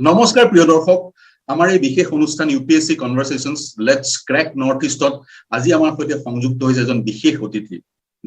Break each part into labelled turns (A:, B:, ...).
A: নমস্কাৰ প্ৰিয় দৰ্শক আমাৰ এই বিশেষ অনুষ্ঠান ইউপিএসসি কনভাৰসেশনস লেটস ক্ৰেক নৰ্থ ইষ্টত আজি আমাৰ সৈতে সংযুক্ত হৈছে এজন বিশেষ অতিথি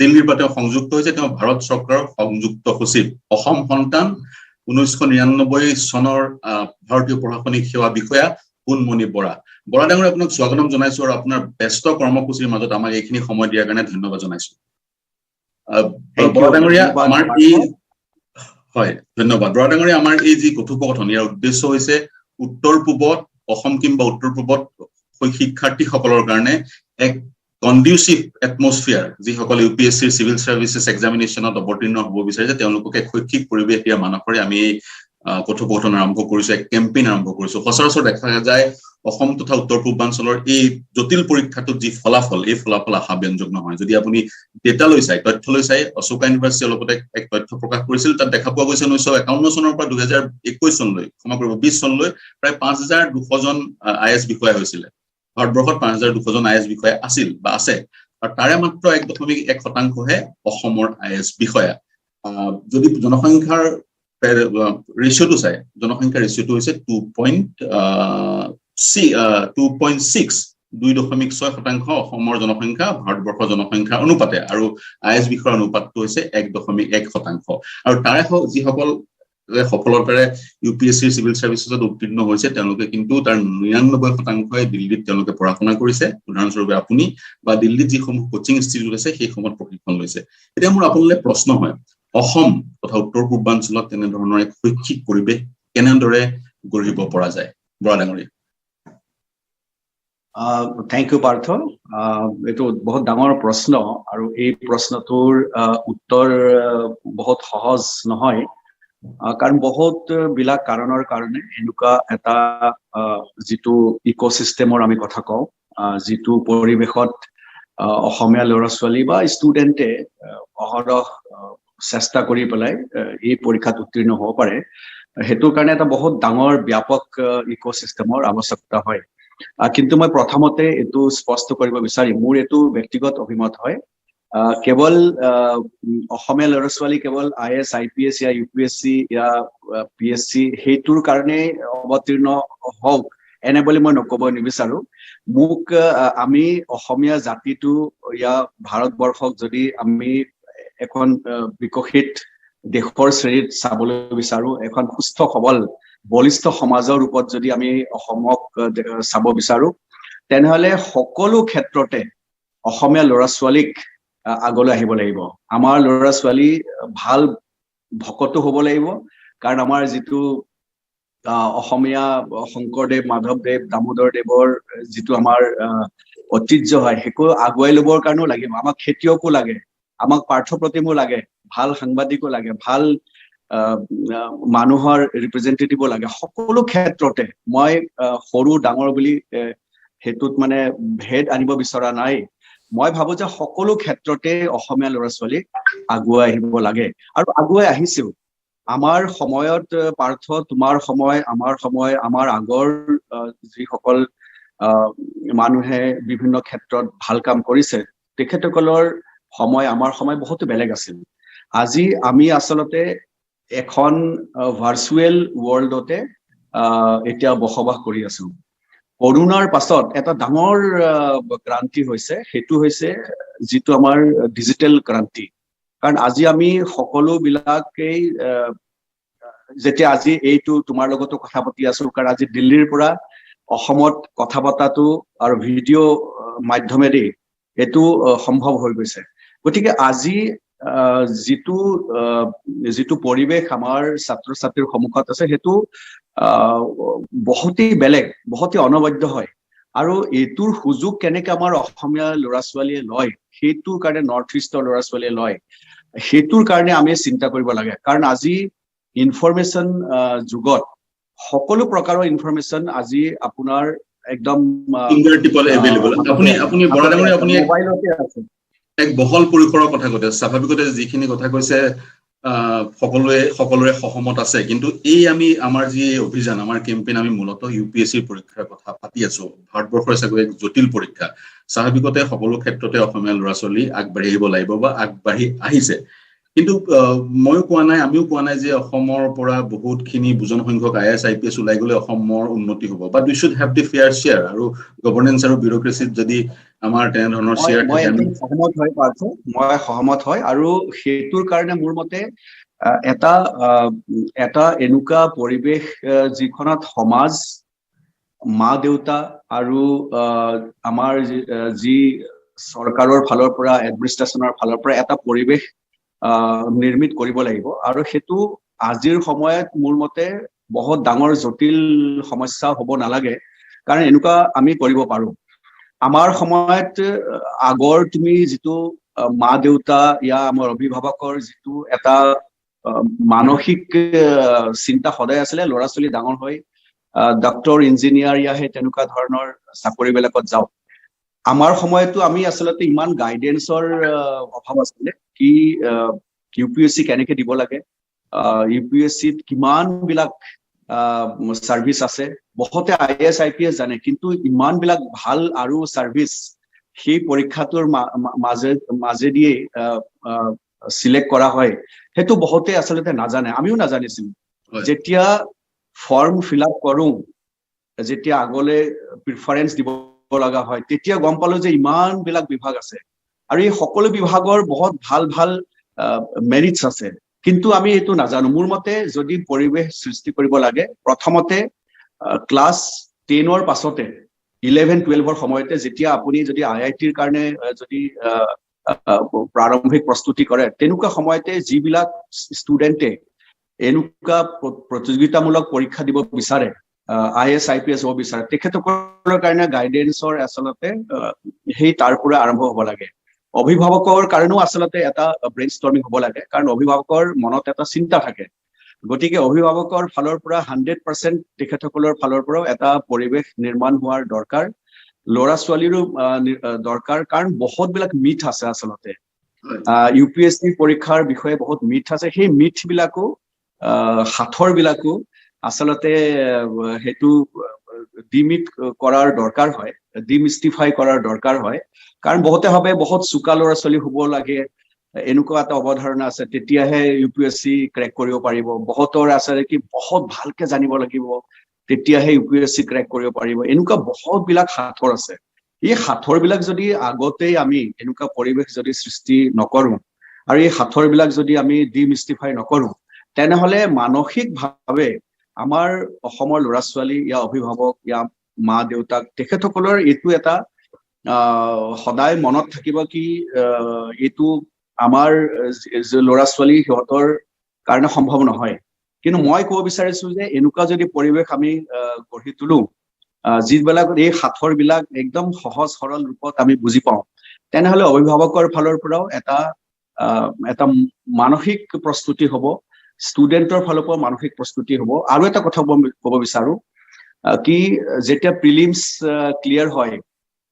A: দিল্লীৰ পৰা সংযুক্ত হৈছে তেওঁ ভাৰত চৰকাৰৰ সংযুক্ত সচিব অসম সন্তান 1999 চনৰ ভাৰতীয় প্ৰশাসনিক সেৱা বিষয়া পুনমণি বৰা বৰা ডাঙৰ আপোনাক স্বাগতম জনাইছো আৰু আপোনাৰ ব্যস্ত কৰ্মসূচীৰ মাজত আমাক এইখিনি সময় দিয়াৰ কাৰণে ধন্যবাদ জনাইছো বৰা ডাঙৰীয়া আমাৰ এই হয় ধন্যবাদ বৰা ডাঙৰীয়া আমাৰ এই যি কথোপকথন ইয়াৰ উদ্দেশ্য হৈছে উত্তৰ পূবত অসম কিংবা উত্তৰ পূবত শিক্ষাৰ্থীসকলৰ কাৰণে এক কন্ডিউসিভ এটমস্ফিয়াৰ যি সকল ইউপিএসসি সিভিল সাৰ্ভিসেস এক্সামিনেশনত অৱতীৰ্ণ হ'ব বিচাৰিছে তেওঁলোকক শৈক্ষিক পৰিৱেশ দিয়া মানসৰে আমি কথোপকথন আৰম্ভ কৰিছো এক কেম্পেইন আৰম্ভ কৰিছো সচৰাচৰ দেখা যায় অসম তথা উত্তৰ পূৰ্বাঞ্চলৰ এই জটিল পৰীক্ষাটোত যি ফলাফল এই ফলাফল আশাব্যঞ্জক নহয় যদি আপুনি ডেটা লৈ চাই তথ্য লৈ চাই অশোকা ইউনিভাৰ্চিটি অলপতে এক তথ্য প্ৰকাশ কৰিছিল তাত দেখা পোৱা গৈছে 1951 চনৰ পৰা 2021 চনলৈ ক্ষমা কৰিব 20 চনলৈ প্ৰায় 5200 জন আইএছ বিষয়া হৈছিল ভাৰতবৰ্ষত 5200 জন আইএছ বিষয়া আছিল বা আছে আৰু তাৰে মাত্ৰ 1.1% হে অসমৰ আইএছ বিষয়া যদি জনসংখ্যাৰ ৰেশিওটো চাই জনসংখ্যাৰ ৰেশিওটো হৈছে 2.6 2.6% অসমৰ জনসংখ্যা ভাৰতবৰ্ষৰ জনসংখ্যাৰ অনুপাতে আৰু আইএছ বিষয়ৰ অনুপাতটো হৈছে 1.1% আৰু তাৰে যিসকল সফলতাৰে ইউপিএসসি সিভিল সাৰ্ভিসেছত উত্তীৰ্ণ হৈছে তেওঁলোকে কিন্তু তাৰ 99% দিল্লীত তেওঁলোকে পঢ়া-শুনা কৰিছে উদাহৰণস্বৰূপে আপুনি বা দিল্লীত যিসমূহ কোচিং ইনষ্টিটিউট আছে সেই সময়ত প্ৰশিক্ষণ লৈছে এতিয়া মোৰ আপোনালৈ প্ৰশ্ন হয় অসম তথা উত্তৰ পূৰ্বাঞ্চলত তেনে ধৰণৰ এক শৈক্ষিক পৰিৱেশ কেনেদৰে গঢ়িব পৰা যায় বৰা ডাঙৰীয়া
B: থ্যাংক ইউ পাৰ্থ এটো বহুত ডাঙৰ প্ৰশ্ন আৰু এই প্ৰশ্নটোৰ উত্তৰ বহুত সহজ নহয় কাৰণ বহুত বিলাক কাৰণৰ কাৰণে এনেকুৱা এটা যেটো ইকোসিস্টেমৰ আমি কথা কওঁ যেটো পৰিৱেশত অসমীয়া ল'ৰা-ছোৱালী বা ষ্টুডেন্টে অহৰহ চেষ্টা কৰি পেলাই এই পৰীক্ষাত উত্তীৰ্ণ হ'ব পাৰে হেতুৰ কাৰণে এটা বহুত ডাঙৰ ব্যাপক ইকোসিস্টেমৰ আৱশ্যকতা হয় কিন্তু মই প্ৰথমতে এটো স্পষ্ট কৰিব বিচাৰিম মোৰ এটো ব্যক্তিগত অভিমত হয় কেৱল অসমীয়া ল'ৰা-ছোৱালী কেৱল আইএছ আইপিএস या ইউপিএসসি या পিএসসি হেতুৰ কাৰণে অৱতীৰ্ণ হওক এনে বুলি মই নকব নিবিচাৰো মোক আমি অসমীয়া জাতিটো या ভাৰতবৰ্ষক যদি আমি এখন বিকশিত দেশৰ শ্ৰেণীত চাবলৈ বিচাৰো এখন সুস্থ সবল বলিষ্ঠ সমাজৰ ৰূপত যদি আমি অসমক চাব বিচাৰো তেনেহলে সকলো ক্ষেত্ৰতে অসমীয়া ল'ৰা-ছোৱালীক আগলৈ আহিব লাগিব আমাৰ ল'ৰা-ছোৱালী ভাল ভকতো হ'ব লাগিব কাৰণ আমাৰ যেটো অসমীয়া শংকৰদেৱ মাধৱদেৱ দামোদৰদেৱৰ যেটো আমাৰ ঐতিহ্য হয় হেকো আগুৱাই লবৰ কাৰণেও লাগিব আমাক খেতিয়কো লাগে আমাক পাঠ্যপ্ৰতিমো লাগে ভাল সাংবাদিকো লাগে ভাল মানুহৰ ৰিপ্ৰেজেন্টেটিভ লাগে সকলো ক্ষেত্ৰতে মই সৰু ডাঙৰ বুলি হেতুত মানে ভেদ আনিব বিচৰা নাই মই ভাবো যে সকলো ক্ষেত্ৰতে অসমীয়া ল'ৰা-ছোৱালীক আগুৱাই আহিব লাগে আৰু আগুৱাই আহিছিল আমাৰ সময়ত পাৰ্থ তোমাৰ সময় আমাৰ আগৰ যি সকল মানুহে বিভিন্ন ক্ষেত্ৰত ভাল কাম কৰিছে তেখেতসকলৰ সময় আমাৰ সময় বহুত বেলেগ আছিল আজি আমি আসলতে এখন ভাৰ্চুৱেল ৱৰ্ল্ডতে এতিয়া বসবাস কৰি আছো কৰোনাৰ পাছত এটা ডাঙৰ ক্ৰান্তি হৈছে হেতু হৈছে যেটো আমাৰ ডিজিটেল ক্ৰান্তি কাৰণ আজি আমি সকলো বিলাকেই যেতিয়া আজি এইটো তোমাৰ লগতো কথা পাতি আছো কাৰণ আজি দিল্লীৰ পৰা অসমত কথা পতাটো আৰু ভিডিও মাধ্যমেৰে এটো সম্ভৱ হৈ গৈছে গতিকে আজি যেটো পৰিৱেশ আমাৰ ছাত্ৰ-ছাত্ৰীৰ সন্মুখত আছে হেতু বহুতই বেলেগ বহুতই অনবদ্য হয় আৰু এটোৰ সুযোগ কেনেকৈ আমাৰ অসমীয়া ল'ৰা-ছোৱালীয়ে লয় হেতুৰ কাৰণে নৰ্থ ইষ্টৰ ল'ৰা-ছোৱালীয়ে লয় হেতুৰ কাৰণে আমি চিন্তা কৰিব লাগে কাৰণ আজি ইনফৰমেশন যুগত সকলো প্ৰকাৰৰ ইনফৰমেশন আজি আপোনাৰ একদম
A: ইনভাৰ্টিবল এভেইলেবল আপুনি বৰা ডাঙৰীয়া আপুনি
B: মোবাইলতে আছে
A: এক বহল পৰিসৰৰ কথা কৈছে স্বাভাৱিকতে যিখিনি কথা কৈছে সকলোৰে সহমত আছে কিন্তু এই আমি আমাৰ যি অভিযান আমাৰ কেম্পেইন আমি মূলত ইউপিএসসি পৰীক্ষাৰ কথা পাতি আছো ভাৰতবৰ্ষৰ এক জটিল পৰীক্ষা স্বাভাৱিকতে সকলো ক্ষেত্ৰতে অসমীয়া ল'ৰা-ছোৱালী আগবাঢ়ি আহিব লাগিব বা আগবাঢ়ি আহিছে কিন্তু ময়ো কোৱা নাই, আমিও কোৱা নাই যে অসমৰ পৰা বহুতখিনি বুজন সংখ্যক IAS IPS ওলাই গ'লে অসমৰ উন্নতি হ'ব, but we should have the fair share, আৰু গভৰ্নেন্স আৰু বিউৰক্ৰেচিত যদি আমাৰ তেনেধৰণৰ শ্বেয়াৰ
B: মই
A: থাকে আমি
B: সহমত হয় পাৰ্থ, মই সহমত হয়, আৰু সেইটোৰ কাৰণে মোৰ মতে এটা এনেকুৱা পৰিৱেশ যিখনত সমাজ, মা দেউতা আৰু আমাৰ যি চৰকাৰৰ ফালৰ পৰা, এডমিনিষ্ট্ৰেশ্যনৰ ফালৰ পৰা এটা পৰিৱেশ নিৰ্মিত কৰিব লাগিব, আৰু সেইটো আজিৰ সময়ত মোৰ মতে বহুত ডাঙৰ জটিল সমস্যা হ'ব নালাগে, কাৰণ এনেকুৱা আমি কৰিব পাৰো। আমাৰ সময়ত আগৰ তুমি যিটো মা দেউতা ইয়া আমাৰ অভিভাৱকৰ যিটো এটা মানসিক চিন্তা সদায় আছিলে, ল'ৰা ছোৱালী ডাঙৰ হৈ ডক্তৰ, ইঞ্জিনিয়াৰ ইয়াহে তেনেকুৱা ধৰণৰ চাকৰিবিলাকত যাওক। আমাৰ সময়তো আমি আচলতে ইমান গাইডেন্সৰ অভাৱ আছিলে, কি UPSC কেনেকে দিব লাগে, UPSCত কিমান বিলাক সাৰ্ভিস আছে, বহুতে IAS IPS জানে, কিন্তু ইমান বিলাক ভাল আৰু সাৰ্ভিস সেই পৰীক্ষাটোৰ মাজেদিয়ে সিলেক্ট কৰা হয়, সেইটো বহুতে আচলতে নাজানে, আমিও নাজানিছিলো। যেতিয়া ফৰ্ম ফিল আপ কৰো, যেতিয়া আগলে প্ৰিফাৰেন্স দিব লগা হয়, তেতিয়া গম পালো যে ইমান বিলাক বিভাগ আছে, আৰু এই সকলো বিভাগৰ বহুত ভাল ভাল মেৰিটস আছে, কিন্তু আমি এইটো নাজানো। মোৰ মতে যদি পৰিৱেশ সৃষ্টি কৰিব লাগে, প্ৰথমতে ক্লাছ 10ৰ পাছতে 11-12ৰ সময়তে যেতিয়া আপুনি যদি IITৰ কাৰণে যদি প্ৰাৰম্ভিক প্ৰস্তুতি কৰে, তেনেকুৱা সময়তে যিবিলাক ষ্টুডেণ্টে এনেকুৱা প্ৰতিযোগিতামূলক পৰীক্ষা দিব বিচাৰে, IAS IPS হ'ব বিচাৰে, তেখেতসকলৰ কাৰণে গাইডেন্সৰ আচলতে সেই তাৰ পৰা আৰম্ভ হ'ব লাগে। অভিভাৱকৰ কাৰণেও আচলতে এটা ব্ৰেইনষ্টৰ্মিং হ'ব লাগে, কাৰণ অভিভাৱকৰ মনত এটা চিন্তা থাকে, গতিকে অভিভাৱকৰ ফালৰ পৰা 100% তেখেতসকলৰ ফালৰ পৰাও এটা পৰিৱেশ নিৰ্মাণ হোৱাৰ দৰকাৰ, ল'ৰা ছোৱালীৰো দৰকাৰ, কাৰণ বহুত বিলাক মিথ আছে আচলতে। UPSC পৰীক্ষাৰ বিষয়ে বহুত মিথ আছে, সেই মিথ বিলাকো সাঁথৰ বিলাকো আচলতে সেইটো ডিমিথ কৰাৰ দৰকাৰ হয়, ডিমিষ্টিফাই কৰাৰ দৰকাৰ হয়, কাৰণ বহুতে ভাবে বহুত চোকা ল'ৰা ছোৱালী হ'ব লাগে, এনেকুৱা এটা অৱধাৰণা আছে, তেতিয়াহে UPSC ক্ৰেক কৰিব পাৰিব। বহুতৰ আছে কি বহুত ভালকে জানিব লাগিব, তেতিয়াহে UPSC ক্ৰেক কৰিব পাৰিব, এনেকুৱা বহুত বিলাক সাঁথৰ আছে। এই সাঁথৰ বিলাক যদি আগতেই আমি এনেকুৱা পৰিৱেশ যদি সৃষ্টি নকৰো, আৰু এই সাঁথৰ বিলাক যদি আমি ডিমিষ্টিফাই নকৰো, তেনেহলে মানসিকভাৱে আমাৰ অসমৰ ল'ৰা ছোৱালী ইয়া অভিভাৱক ইয়া মা দেউতাক তেখেতসকলৰ এইটো এটা সদায় মনত থাকিব কি এইটো আমাৰ ল'ৰা ছোৱালী সিহঁতৰ কাৰণে সম্ভৱ নহয়। কিন্তু মই ক'ব বিচাৰিছো যে এনেকুৱা যদি পৰিৱেশ আমি গঢ়ি তোলো, যিবিলাক এই সাঁথৰ বিলাক একদম সহজ সৰল ৰূপত আমি বুজি পাওঁ, তেনেহলে অভিভাৱকৰ ফালৰ পৰাও এটা মানসিক প্ৰস্তুতি হ'ব, ষ্টুডেণ্টৰ ফালৰ পৰা মানসিক প্ৰস্তুতি হ'ব। আৰু এটা কথা ক'ব বিচাৰো কি যেতিয়া প্ৰিলিমছ ক্লিয়াৰ হয়,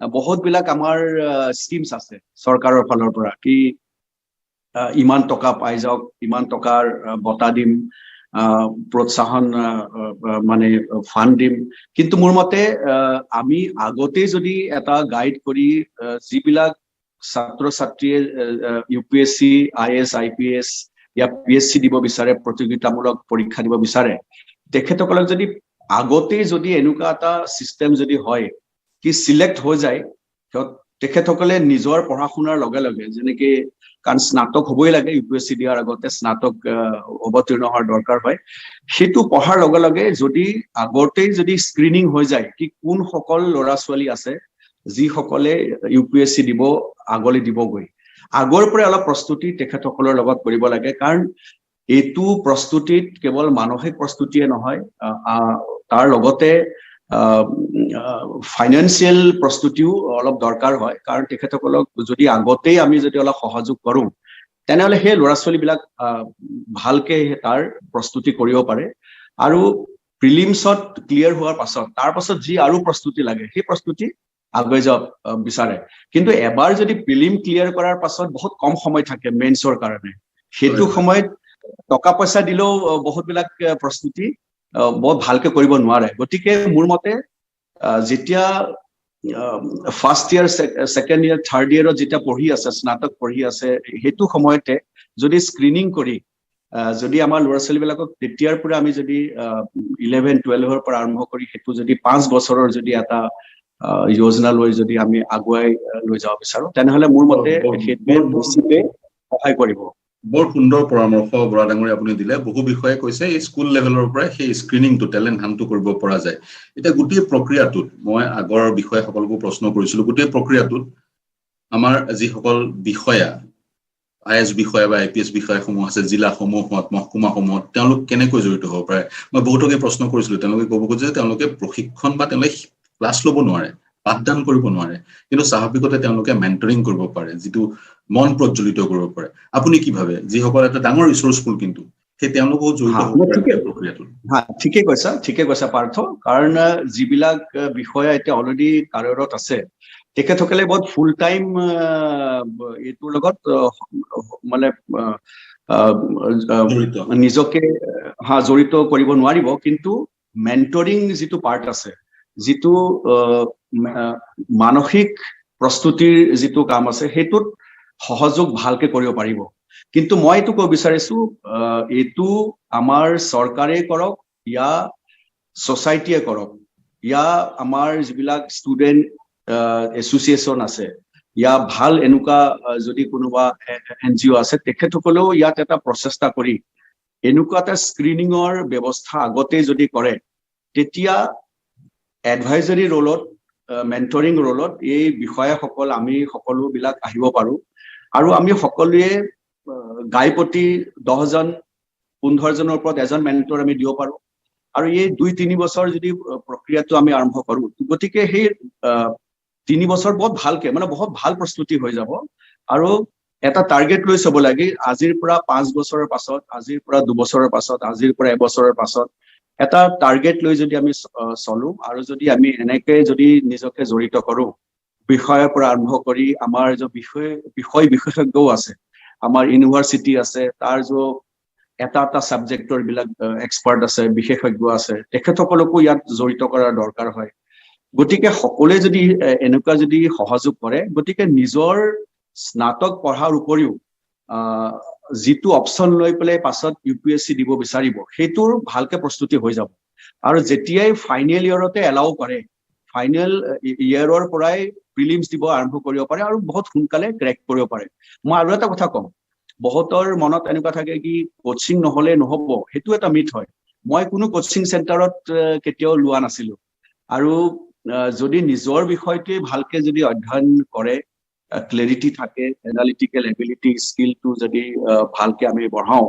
B: বহুত বিলাক আমাৰ স্কিমছ আছে চৰকাৰৰ ফালৰ পৰা, কি ইমান টকা পাই যাওক, ইমান টকাৰ বঁটা দিম, প্ৰোৎসাহন মানে ফাণ্ড দিম, কিন্তু মোৰ মতে আমি আগতেই যদি এটা গাইড কৰি যিবিলাক ছাত্ৰ ছাত্ৰীয়ে UPSC IAS IPS ইয়া PSC দিব বিচাৰে, প্ৰতিযোগিতামূলক পৰীক্ষা দিব বিচাৰে, তেখেতসকলক যদি আগতেই যদি এনেকুৱা এটা চিষ্টেম যদি হয় কি সিলেক্ট হৈ যায়, তেখেতসকলে নিজৰ পঢ়া শুনাৰ লগে লগে, যেনেকে কাৰণ স্নাতক হ'বই লাগে, UPSC দিয়াৰ আগতে স্নাতক অৱতীৰ্ণ হোৱাৰ দৰকাৰ হয়, সেইটো পঢ়াৰ লগে লগে যদি আগতেই যদি স্ক্ৰিনিং হৈ যায় কি কোন সকল ল'ৰা ছোৱালী আছে যিসকলে UPSC দিব আগলৈ দিবগৈ, আগৰ পৰা অলপ প্ৰস্তুতি তেখেতসকলৰ লগত কৰিব লাগে, কাৰণ এইটো প্ৰস্তুতিত কেৱল মানসিক প্ৰস্তুতিয়ে নহয়, তাৰ লগতে ফাইনেন্সিয়েল প্ৰস্তুতিও অলপ দৰকাৰ হয়, কাৰণ তেখেতসকলক যদি আগতেই আমি যদি অলপ সহযোগ কৰো, তেনেহলে সেই ল'ৰা ছোৱালী বিলাক ভালকে তাৰ প্ৰস্তুতি কৰিব পাৰে, আৰু প্ৰিলিমছত ক্লিয়াৰ হোৱাৰ পাছত তাৰ পাছত যি আৰু প্ৰস্তুতি লাগে সেই প্ৰস্তুতি আগুৱাই যাব বিচাৰে। কিন্তু এবাৰ যদি প্ৰিলিম ক্লিয়াৰ কৰাৰ পাছত বহুত কম সময় থাকে মেইনছৰ কাৰণে, সেইটো সময়ত টকা পইচা দিলেও বহুত বিলাক প্ৰস্তুতি বহুত ভালকে কৰিব নোৱাৰে। গতিকে মোৰ মতে যেতিয়া first year second year third ইয়াৰত যেতিয়া পঢ়ি আছে স্নাতক পঢ়ি আছে সেইটো সময়তে যদি স্ক্ৰিনিং কৰি যদি আমাৰ ল'ৰা ছোৱালীবিলাকক তেতিয়াৰ পৰা আমি যদি 11-12ৰ পৰা আৰম্ভ কৰি সেইটো যদি 5 বছৰৰ যদি এটা যোজনা লৈ যদি আমি আগুৱাই লৈ যাব বিচাৰো তেনেহলে মোৰ মতে সেইটোৱে বেছিকৈ সহায় কৰিব।
A: বৰ সুন্দৰ পৰামৰ্শ বৰা ডাঙৰী আপুনি দিলে। বহু বিষয়ে কৈছে এই স্কুল লেভেলৰ পৰা সেই স্ক্ৰিনিংটো টেলেণ্ট হাণ্টটো কৰিব পৰা যায়। এতিয়া গোটেই প্ৰক্ৰিয়াটোত মই আগৰ বিষয়সকলকো প্ৰশ্ন কৰিছিলো, গোটেই প্ৰক্ৰিয়াটোত আমাৰ যিসকল বিষয়া IS বিষয়া বা IPS বিষয়াসমূহ আছে জিলাসমূহত মহকুমাসমূহত তেওঁলোক কেনেকৈ জড়িত হ'ব পাৰে? মই বহুতকে প্ৰশ্ন কৰিছিলো, তেওঁলোকে ক'ব যে তেওঁলোকে প্ৰশিক্ষণ বা তেওঁলোকে ক্লাছ ল'ব নোৱাৰে, পাঠদান কৰিব নোৱাৰে, কিন্তু স্বাভাৱিকতে তেওঁলোকে মেন্টৰিং কৰিব পাৰে, যিটো মন প্ৰজ্বলিত কৰিব পাৰে। আপুনি কি ভাবে যিসকল এটা ডাঙৰ ৰিসোৰ্সফুল কিন্তু সেই তেওঁলোকো জড়িত হ'ব পাৰে প্ৰক্ৰিয়াটোত?
B: ঠিকে কৈছা পাৰ্থ, কাৰণ যিবিলাক বিষয়া এতিয়া অলৰেডি কাৰ্যৰত আছে তেখেতসকলে বহুত ফুল টাইম এইটোৰ লগত মানে নিজকে জড়িত কৰিব নোৱাৰিব, কিন্তু মেন্টৰিং যিটো পাৰ্ট আছে, যিটো মানসিক প্ৰস্তুতিৰ যিটো কাম আছে সেইটোত সহযোগ ভালকে কৰিব পাৰিব। কিন্তু মই এইটো ক'ব বিচাৰিছো এইটো আমাৰ চৰকাৰে কৰক ইয়া সোসাইটিয়ে কৰক ইয়া আমাৰ যিবিলাক ষ্টুডেন্ট এছ'চিয়েশ্যন আছে ইয়া ভাল এনেকুৱা যদি কোনোবা NGO আছে তেখেতসকলেও ইয়াত এটা প্ৰচেষ্টা কৰি এনেকুৱা এটা স্ক্ৰিনিঙৰ ব্যৱস্থা আগতে যদি কৰে তেতিয়া এডভাইজৰী ৰোলত মেন্টৰিং ৰোলত এই বিষয়াসকল আমি সকলোবিলাক আহিব পাৰো আৰু আমি সকলোৱে গাইপতি 10জন 15জনৰ ওপৰত এজন মেন্টৰ আমি দিব পাৰো আৰু এই 2-3 বছৰ যদি প্ৰক্ৰিয়াটো আমি আৰম্ভ কৰো গতিকে সেই 3 বছৰ বহুত ভালকে মানে বহুত ভাল প্ৰস্তুতি হৈ যাব আৰু এটা টাৰ্গেট লৈ চব লাগে আজিৰ পৰা 5 বছৰৰ পাছত, আজিৰ পৰা 2 বছৰৰ পাছত, আজিৰ পৰা 1 বছৰৰ পাছত এটা টাৰ্গেট লৈ যদি আমি চলো আৰু যদি আমি এনেকৈ যদি নিজকে জড়িত কৰো বিষয়ৰ পৰা আৰম্ভ কৰি আমাৰ যে বিশেষজ্ঞও আছে, আমাৰ ইউনিভাৰ্চিটি আছে, তাৰ যে এটা সাবজেক্টৰ বিলাক এক্সপাৰ্ট আছে, বিশেষজ্ঞ আছে, তেখেতসকলকো ইয়াত জড়িত কৰাৰ দৰকাৰ হয়। গতিকে সকলোৱে যদি এনেকুৱা যদি সহযোগ কৰে গতিকে নিজৰ স্নাতক পঢ়াৰ উপৰিও যিটো অপচন লৈ পেলাই পাছত UPSC দিব বিচাৰিব সেইটোৰ ভালকে প্ৰস্তুতি হৈ যাব আৰু যেতিয়াই ফাইনেল ইয়াৰতে এলাউ কৰে ফাইনেল ইয়াৰৰ পৰাই প্ৰিলিমছ দিব আৰম্ভ কৰিব পাৰে আৰু বহুত সোনকালে ক্ৰেক কৰিব পাৰে। মই আৰু এটা কথা কম, বহুতৰ মনত এনেকুৱা থাকে কি কোচিং নহলে নহব, সেইটো এটা মিথ হয়। মই কোনো কোচিং চেণ্টাৰত কেতিয়াও লোৱা নাছিলো আৰু যদি নিজৰ বিষয়টোৱে ভালকে যদি অধ্যয়ন কৰে, ক্লেৰিটি থাকে, এনালিটিকেল এবিলিটি স্কিলটো যদি ভালকে আমি বঢ়াও,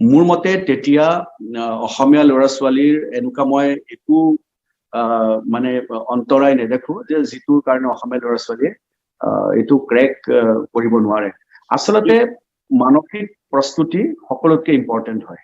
B: মোৰ মতে তেতিয়া অসমীয়া ল'ৰা ছোৱালীৰ এনেকুৱা মই একো মানে অন্তৰায় নেদেখো যে যিটোৰ কাৰণে অসমীয়া ল'ৰা ছোৱালীয়ে এইটো ক্ৰেক কৰিব নোৱাৰে। আচলতে মানসিক প্ৰস্তুতি সকলোতকৈ ইম্পৰ্টেণ্ট হয়।